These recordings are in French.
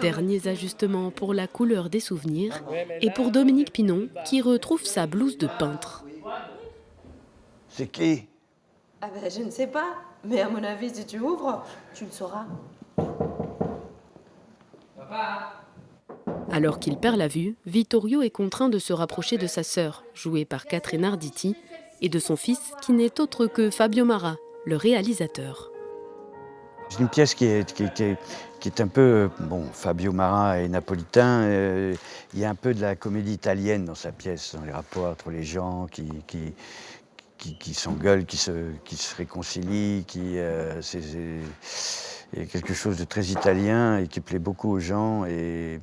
Derniers ajustements pour la couleur des souvenirs et pour Dominique Pinon qui retrouve sa blouse de peintre. C'est qui? Ah ben, je ne sais pas, mais à mon avis, si tu ouvres, tu le sauras. Alors qu'il perd la vue, Vittorio est contraint de se rapprocher de sa sœur, jouée par Catherine Arditi, et de son fils, qui n'est autre que Fabio Mara, le réalisateur. C'est une pièce qui est un peu... Bon, Fabio Mara est napolitain, il y a un peu de la comédie italienne dans sa pièce, dans les rapports entre les gens qui s'engueulent, qui se réconcilient, il y a quelque chose de très italien et qui plaît beaucoup aux gens. Et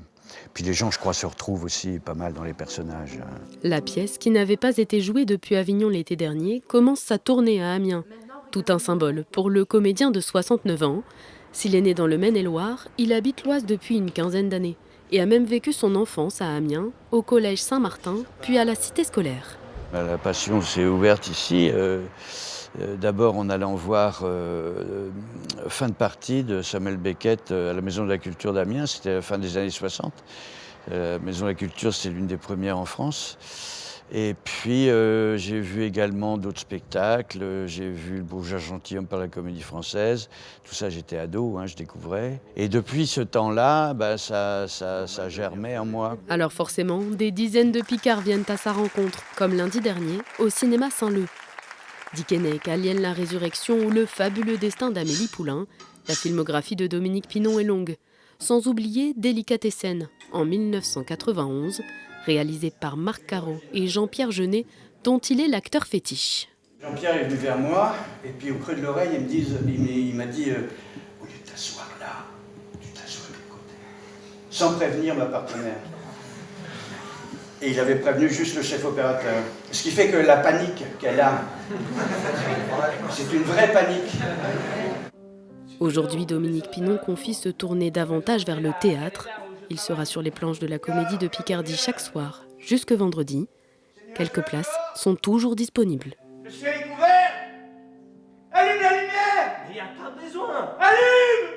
puis les gens, je crois, se retrouvent aussi pas mal dans les personnages. La pièce, qui n'avait pas été jouée depuis Avignon l'été dernier, commence sa tournée à Amiens. Tout un symbole pour le comédien de 69 ans. S'il est né dans le Maine-et-Loire, il habite l'Oise depuis une quinzaine d'années et a même vécu son enfance à Amiens, au collège Saint-Martin, puis à la cité scolaire. La passion s'est ouverte ici. D'abord en allant voir fin de partie de Samuel Beckett à la Maison de la Culture d'Amiens, c'était à la fin des années 60. La Maison de la Culture, c'est l'une des premières en France. Et puis j'ai vu également d'autres spectacles, j'ai vu Le Bourgeois Gentilhomme par la Comédie Française, tout ça j'étais ado, je découvrais. Et depuis ce temps-là, ça germait en moi. Alors forcément, des dizaines de Picards viennent à sa rencontre, comme lundi dernier, au cinéma Saint-Leu. Dickeneck, Alien la Résurrection ou Le fabuleux destin d'Amélie Poulain, la filmographie de Dominique Pinon est longue. Sans oublier Délicatessen, en 1991, réalisé par Marc Caro et Jean-Pierre Jeunet, dont il est l'acteur fétiche. Jean-Pierre est venu vers moi, et puis au creux de l'oreille, il m'a dit au lieu de t'asseoir là, tu t'assois de côté. Sans prévenir ma partenaire. Et il avait prévenu juste le chef opérateur. Ce qui fait que la panique qu'elle a, c'est une vraie panique. Aujourd'hui, Dominique Pinon confie se tourner davantage vers le théâtre. Il sera sur les planches de la Comédie de Picardie chaque soir, jusque vendredi. Quelques places sont toujours disponibles. Le ciel est couvert! Allume la lumière! Il n'y a pas besoin! Allume!